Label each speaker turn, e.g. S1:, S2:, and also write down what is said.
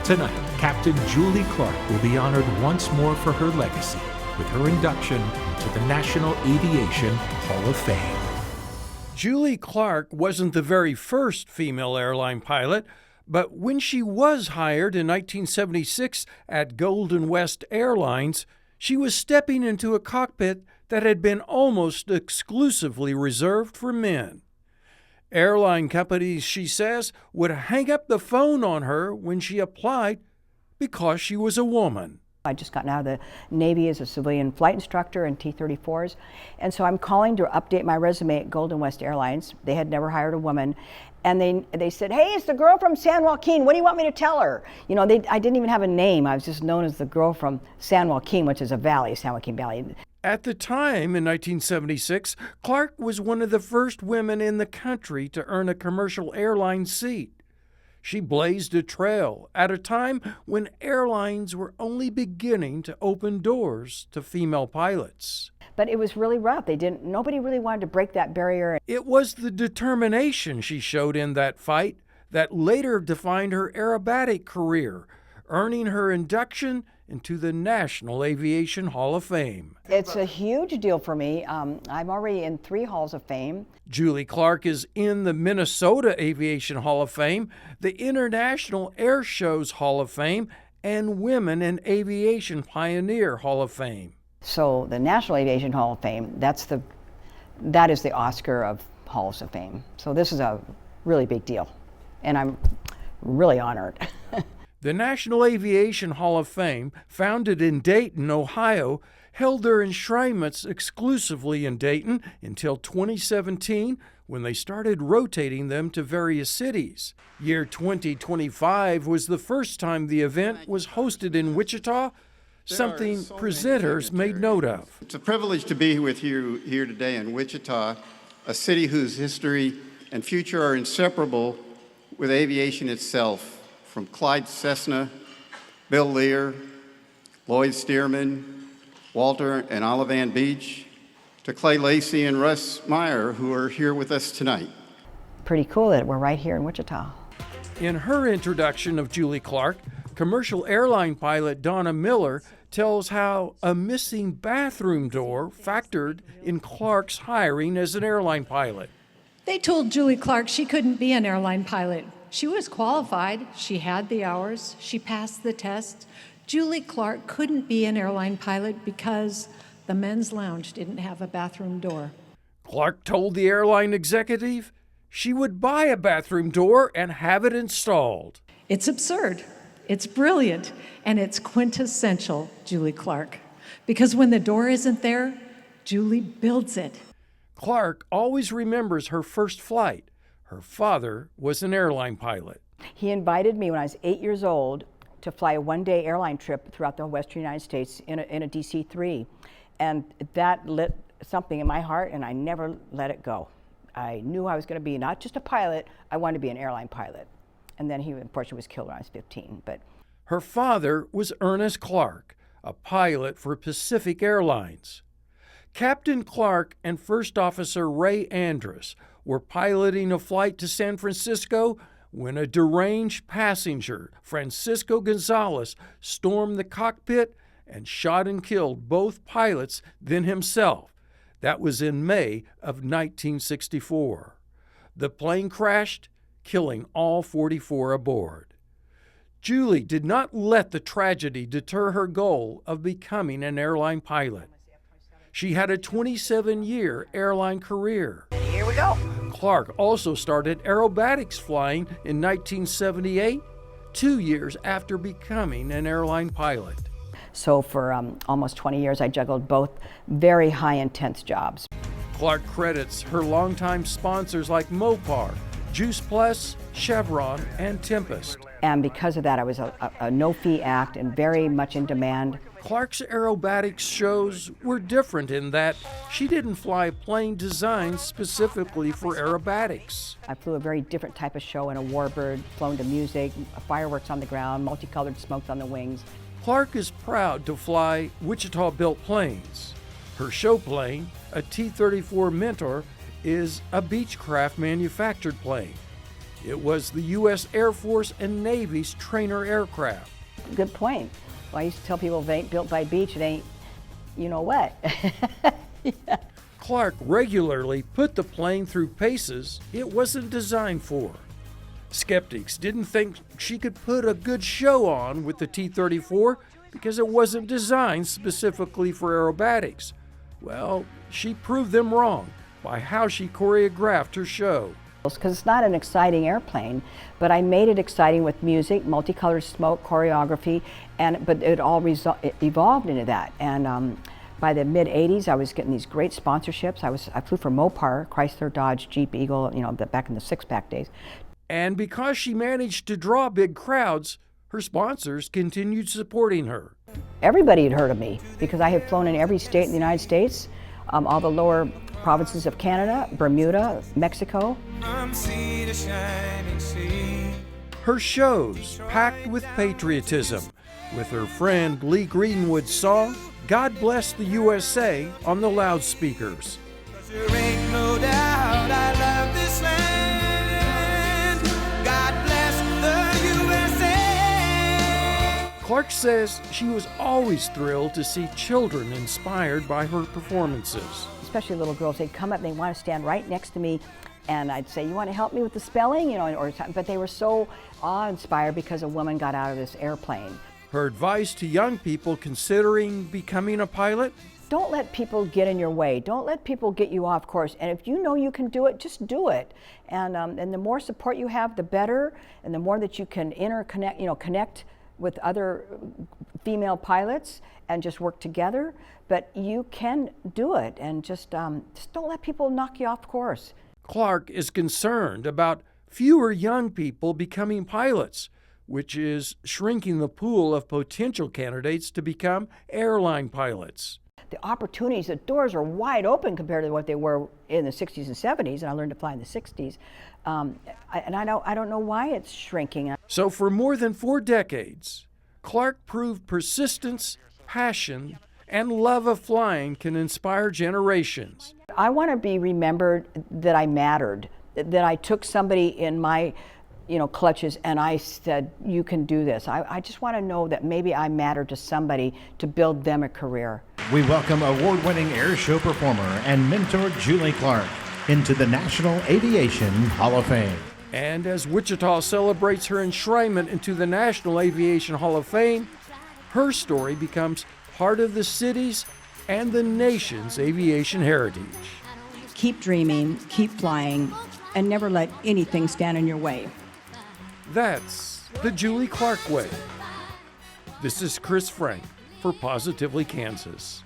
S1: Tonight, Captain Julie Clark will be honored once more for her legacy with her induction into the National Aviation Hall of Fame.
S2: Julie Clark wasn't the very first female airline pilot, but when she was hired in 1976 at Golden West Airlines, she was stepping into a cockpit that had been almost exclusively reserved for men. Airline companies, she says, would hang up the phone on her when she applied because she was a woman.
S3: I just gotten out of the Navy as a civilian flight instructor in T-34s, and so I'm calling to update my resume at Golden West Airlines. They had never hired a woman, and they said, "Hey, it's the girl from San Joaquin. What do you want me to tell her?" You know, I didn't even have a name. I was just known as the girl from San Joaquin, which is a valley, San Joaquin Valley.
S2: At the time, in 1976, Clark was one of the first women in the country to earn a commercial airline seat. She blazed a trail at a time when airlines were only beginning to open doors to female pilots.
S3: But it was really rough. Nobody really wanted to break that barrier.
S2: It was the determination she showed in that fight that later defined her aerobatic career, earning her induction into the National Aviation Hall of Fame.
S3: It's a huge deal for me. I'm already in 3 halls of fame.
S2: Julie Clark is in the Minnesota Aviation Hall of Fame, the International Air Shows Hall of Fame, and Women in Aviation Pioneer Hall of Fame.
S3: So the National Aviation Hall of Fame, that is the Oscar of Halls of Fame. So this is a really big deal, and I'm really honored.
S2: The National Aviation Hall of Fame, founded in Dayton, Ohio, held their enshrinements exclusively in Dayton until 2017, when they started rotating them to various cities. Year 2025 was the first time the event was hosted in Wichita, something presenters made note of.
S4: It's a privilege to be with you here today in Wichita, a city whose history and future are inseparable with aviation itself. From Clyde Cessna, Bill Lear, Lloyd Stearman, Walter and Olivan Beach, to Clay Lacey and Russ Meyer, who are here with us tonight.
S3: Pretty cool that we're right here in Wichita.
S2: In her introduction of Julie Clark, commercial airline pilot Donna Miller tells how a missing bathroom door factored in Clark's hiring as an airline pilot.
S5: They told Julie Clark she couldn't be an airline pilot. She was qualified, she had the hours, she passed the test. Julie Clark couldn't be an airline pilot because the men's lounge didn't have a bathroom door.
S2: Clark told the airline executive she would buy a bathroom door and have it installed.
S5: It's absurd, it's brilliant, and it's quintessential Julie Clark. Because when the door isn't there, Julie builds it.
S2: Clark always remembers her first flight. Her father was an airline pilot.
S3: He invited me when I was 8 years old to fly a one-day airline trip throughout the western United States in a DC-3. And that lit something in my heart, and I never let it go. I knew I was going to be not just a pilot, I wanted to be an airline pilot. And then he unfortunately was killed when I was 15. But
S2: her father was Ernest Clark, a pilot for Pacific Airlines. Captain Clark and First Officer Ray Andrus were piloting a flight to San Francisco when a deranged passenger, Francisco Gonzalez, stormed the cockpit and shot and killed both pilots, then himself. That was in May of 1964. The plane crashed, killing all 44 aboard. Julie did not let the tragedy deter her goal of becoming an airline pilot. She had a 27-year airline career.
S3: here we go.
S2: Clark also started aerobatics flying in 1978, 2 years after becoming an airline pilot.
S3: So for almost 20 years, I juggled both very high intense jobs.
S2: Clark credits her longtime sponsors like Mopar, Juice Plus, Chevron, and Tempest.
S3: And because of that, I was a no-fee act and very much in demand.
S2: Clark's aerobatics shows were different in that she didn't fly a plane designed specifically for aerobatics.
S3: I flew a very different type of show in a warbird, flown to music, fireworks on the ground, multicolored smokes on the wings.
S2: Clark is proud to fly Wichita-built planes. Her show plane, a T-34 Mentor, is a Beechcraft manufactured plane. It was the U.S. Air Force and Navy's trainer aircraft.
S3: Good point. Well, I used to tell people if it ain't built by Beach, it ain't, you know what. Yeah.
S2: Clark regularly put the plane through paces it wasn't designed for. Skeptics didn't think she could put a good show on with the T-34 because it wasn't designed specifically for aerobatics. Well, she proved them wrong by how she choreographed her show.
S3: Because it's not an exciting airplane, but I made it exciting with music, multicolored smoke, choreography, but it all it evolved into that. And by the mid-'80s, I was getting these great sponsorships. I flew for Mopar, Chrysler, Dodge, Jeep, Eagle, back in the six-pack days.
S2: And because she managed to draw big crowds, her sponsors continued supporting her.
S3: Everybody had heard of me because I have flown in every state in the United States, all the lower provinces of Canada, Bermuda, Mexico.
S2: Her shows packed with patriotism, with her friend Lee Greenwood's song, God Bless the USA, on the loudspeakers.
S6: There ain't no doubt I love this land. God bless the USA.
S2: Clark says she was always thrilled to see children inspired by her performances.
S3: Especially little girls, they'd come up and they want to stand right next to me, and I'd say, you want to help me with the spelling? But they were so awe-inspired because a woman got out of this airplane.
S2: Her advice to young people considering becoming a pilot?
S3: Don't let people get in your way. Don't let people get you off course. And if you know you can do it, just do it. And the more support you have, the better. And the more that you can connect with other female pilots and just work together. But you can do it. And just don't let people knock you off course.
S2: Clark is concerned about fewer young people becoming pilots, which is shrinking the pool of potential candidates to become airline pilots.
S3: The opportunities, the doors are wide open compared to what they were in the 60s and 70s, and I learned to fly in the 60s. I don't know why it's shrinking.
S2: So for more than 4 decades, Clark proved persistence, passion, and love of flying can inspire generations.
S3: I want to be remembered that I mattered, that I took somebody in my clutches and I said, you can do this. I just want to know that maybe I matter to somebody to build them a career.
S7: We welcome award-winning air show performer and mentor Julie Clark into the National Aviation Hall of Fame.
S2: And as Wichita celebrates her enshrinement into the National Aviation Hall of Fame, her story becomes part of the city's and the nation's aviation heritage.
S8: Keep dreaming, keep flying, and never let anything stand in your way.
S2: That's the Julie Clark way. This is Chris Frank for Positively Kansas.